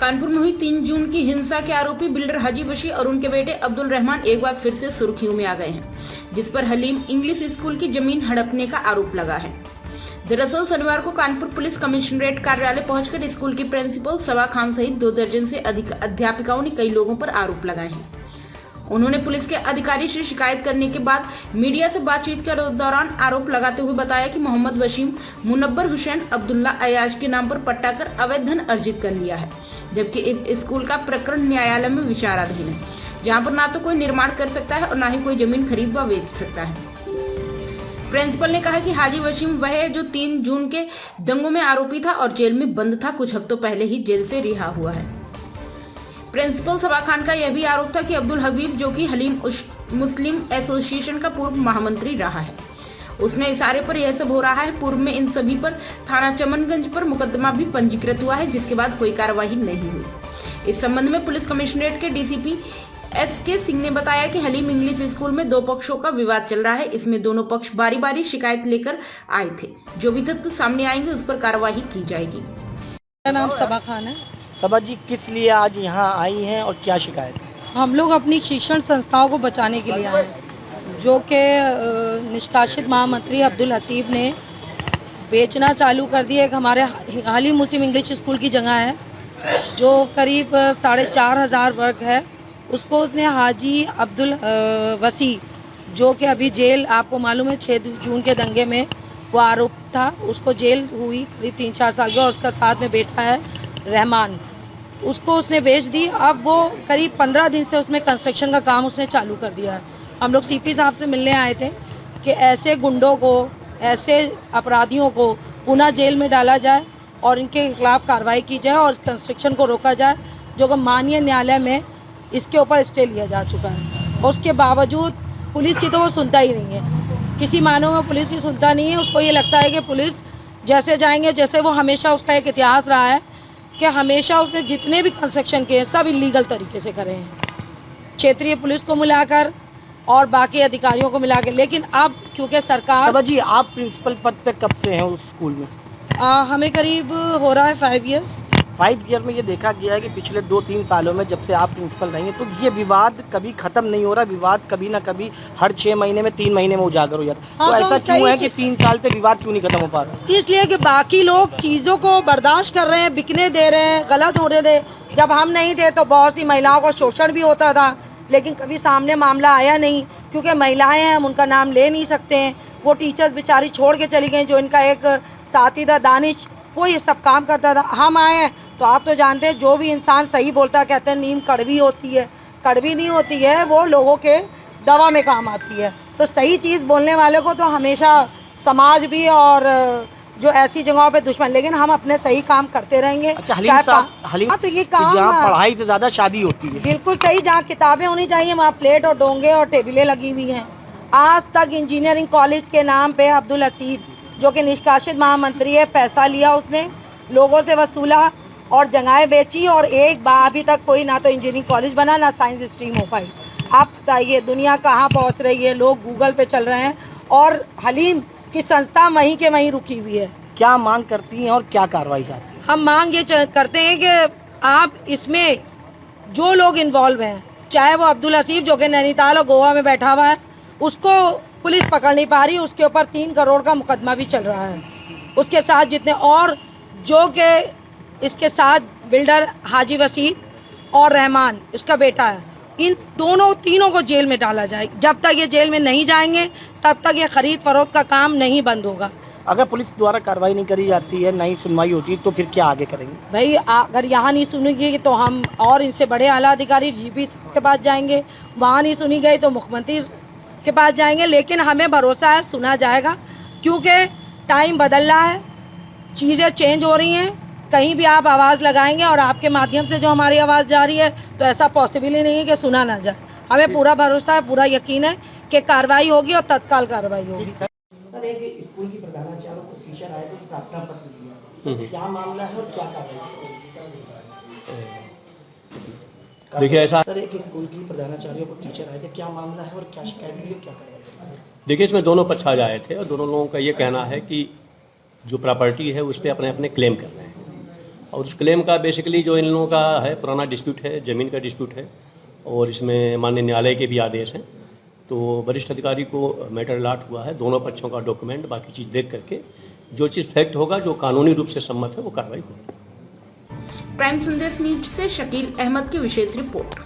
कानपुर में हुई 3 जून की हिंसा के आरोपी बिल्डर हाजी वशी और उनके बेटे अब्दुल रहमान एक बार फिर से सुर्खियों में आ गए हैं, जिस पर हलीम इंग्लिश स्कूल की जमीन हड़पने का आरोप लगा है। दरअसल शनिवार को कानपुर पुलिस कमिश्नरेट कार्यालय पहुंचकर स्कूल की प्रिंसिपल सबा खान सहित 2 दर्जन से अधिक अध्यापिकाओं ने कई लोगों पर आरोप लगाए हैं। उन्होंने पुलिस के अधिकारी से शिकायत करने के बाद मीडिया से बातचीत के दौरान आरोप लगाते हुए बताया कि मोहम्मद वसीम मुनव्वर हुसैन अब्दुल्ला अयाज के नाम पर पट्टा कर अवैध धन अर्जित कर लिया है, जबकि इस स्कूल का प्रकरण न्यायालय में विचाराधीन है, जहां पर ना तो कोई निर्माण कर सकता है और ना ही कोई जमीन खरीद व बेच सकता है। प्रिंसिपल ने कहा कि हाजी वसीम वह है जो 3 जून के दंगों में आरोपी था और जेल में बंद था, कुछ हफ्तों पहले ही जेल से रिहा हुआ है। प्रिंसिपल सबा खान का यह भी आरोप था कि अब्दुल हबीब, जो कि हलीम मुस्लिम एसोसिएशन का पूर्व महामंत्री रहा है, उसने इशारे पर यह सब हो रहा है। पूर्व में इन सभी पर थाना चमनगंज पर मुकदमा भी पंजीकृत हुआ है, जिसके बाद कोई कार्रवाई नहीं हुई। इस संबंध में पुलिस कमिश्नरेट के डीसीपी SK सिंह ने बताया कि हलीम इंग्लिश स्कूल में 2 पक्षों का विवाद चल रहा है। इसमें दोनों पक्ष बारी बारी शिकायत लेकर आए थे। जो भी तथ्य सामने आएंगे उस पर कार्रवाई की जाएगी। मेरा नाम सबा खान है। सबा जी, किस लिए आज यहाँ आई हैं और क्या शिकायत है? हम लोग अपनी शिक्षण संस्थाओं को बचाने के लिए आए हैं, जो कि निष्कासित महामंत्री अब्दुल हसीब ने बेचना चालू कर दिया। एक हमारे हलीम मुस्लिम इंग्लिश स्कूल की जगह है जो करीब 4,500 वर्ग है, उसको उसने हाजी अब्दुल वसी, जो कि अभी जेल, आपको मालूम है 6 जून के दंगे में वो आरोप था, उसको जेल हुई करीब 3-4 साल की, और उसका साथ में बेटा है रहमान, उसको उसने बेच दी। अब वो करीब 15 दिन से उसमें कंस्ट्रक्शन का काम उसने चालू कर दिया है। हम लोग CP साहब से मिलने आए थे कि ऐसे गुंडों को, ऐसे अपराधियों को पुनः जेल में डाला जाए और इनके खिलाफ कार्रवाई की जाए और कंस्ट्रक्शन को रोका जाए, जो कि माननीय न्यायालय में इसके ऊपर स्टे लिया जा चुका है। और उसके बावजूद पुलिस की तो वो सुनता ही नहीं है, किसी मानव में पुलिस की सुनता नहीं है। उसको ये लगता है कि पुलिस जैसे जाएंगे, जैसे वो हमेशा, उसका एक इतिहास रहा है कि हमेशा उसने जितने भी कंस्ट्रक्शन किए सब इलीगल तरीके से करे हैं, क्षेत्रीय पुलिस को मिलाकर और बाकी अधिकारियों को मिलाकर। लेकिन अब क्योंकि सरकार। सबा जी, आप प्रिंसिपल पद पे कब से हैं उस स्कूल में? हमें करीब हो रहा है 5 ईयर्स। 5 ईयर में ये देखा गया है कि पिछले 2-3 सालों में जब से आप प्रिंसिपल रही हैं, तो ये विवाद कभी खत्म नहीं हो रहा। विवाद कभी ना कभी हर 6 महीने में, 3 महीने में उजागर हो जाता है। हाँ, तो ऐसा क्यों है कि 3 साल से विवाद क्यों नहीं खत्म हो पा रहा? इसलिए कि बाकी लोग चीज़ों को बर्दाश्त कर रहे हैं, बिकने दे रहे हैं, गलत हो रहे थे। जब हम नहीं थे तो बहुत सी महिलाओं को शोषण भी होता था, लेकिन कभी सामने मामला आया नहीं, क्योंकि महिलाएं हैं, हम उनका नाम ले नहीं सकते हैं। वो टीचर्स बेचारी छोड़ के चली गई, जो इनका एक साथी था दानिश, वो ये सब काम करता था। हम आए हैं तो आप तो जानते हैं, जो भी इंसान सही बोलता है, कहते हैं नीम कड़वी होती है, कड़वी नहीं होती है, वो लोगों के दवा में काम आती है। तो सही चीज़ बोलने वाले को तो हमेशा समाज भी और जो ऐसी जगहों पे दुश्मन, लेकिन हम अपने सही काम करते रहेंगे। अच्छा, हलीम तो ये काम जहाँ पढ़ाई से ज्यादा शादी होती है। बिल्कुल सही, जहाँ किताबें होनी चाहिए वहाँ प्लेट और डोंगे और टेबलें लगी हुई हैं। आज तक इंजीनियरिंग कॉलेज के नाम पे अब्दुल हसीब, जो कि निष्कासित महामंत्री है, पैसा लिया, उसने लोगों से वसूला और जगहें बेची, और एक बार अभी तक कोई ना तो इंजीनियरिंग कॉलेज बना, ना साइंस स्ट्रीम हो पाई। आप बताइए दुनिया कहाँ पहुँच रही है, लोग गूगल पे चल रहे हैं और हलीम की संस्था वहीं के वहीं रुकी हुई है। क्या मांग करती हैं और क्या कार्रवाई चाहती हैं? हम मांग ये करते हैं कि आप इसमें जो लोग इन्वॉल्व हैं, चाहे वो अब्दुल हसीब जो कि नैनीताल और गोवा में बैठा हुआ है, उसको पुलिस पकड़ नहीं पा रही, उसके ऊपर 3 करोड़ का मुकदमा भी चल रहा है। उसके साथ जितने और जो कि इसके साथ बिल्डर हाजी वसीम और रहमान, इसका बेटा है, इन तीनों को जेल में डाला जाए। जब तक ये जेल में नहीं जाएंगे तब तक ये खरीद फरोख्त का काम नहीं बंद होगा। अगर पुलिस द्वारा कार्रवाई नहीं करी जाती है, नहीं सुनवाई होती है, तो फिर क्या आगे करेंगे? भाई अगर यहाँ नहीं सुनेगी तो हम और इनसे बड़े आला अधिकारी GP के पास जाएंगे, वहाँ नहीं सुनी गई तो मुख्यमंत्री के पास जाएंगे। लेकिन हमें भरोसा है सुना जाएगा, क्योंकि टाइम बदल रहा है, चीज़ें चेंज हो रही हैं। कहीं भी आप आवाज़ लगाएंगे और आपके माध्यम से जो हमारी आवाज़ जा रही है, तो ऐसा पॉसिबल ही नहीं है कि सुना ना जाए। हमें पूरा भरोसा है, पूरा यकीन है कि कार्रवाई होगी और तत्काल कार्रवाई होगी। सर, एक स्कूल की प्रधानाचार्य को टीचर आए थे, प्रार्थना पत्र दिया, क्या मामला है और क्या कार्रवाई? देखिए ऐसा, सर, एक स्कूल की प्रधानाचार्य को टीचर आए थे, क्या मामला है और क्या शिकायत हुई है, क्या कार्रवाई? देखिए इसमें दोनों पक्ष आज आए थे और दोनों लोगों का ये कहना है कि जो प्रॉपर्टी है उस पर अपने अपने क्लेम कर रहे हैं और उस क्लेम का बेसिकली जो इन लोगों का है पुराना डिस्प्यूट है, ज़मीन का डिस्प्यूट है और इसमें माननीय न्यायालय के भी आदेश हैं। तो वरिष्ठ अधिकारी को मैटर अलॉट हुआ है, दोनों पक्षों का डॉक्यूमेंट बाकी चीज़ देख करके जो चीज़ फैक्ट होगा, जो कानूनी रूप से सम्मत है, वो कार्रवाई होगी। प्राइम संदेश न्यूज से शकील अहमद की विशेष रिपोर्ट।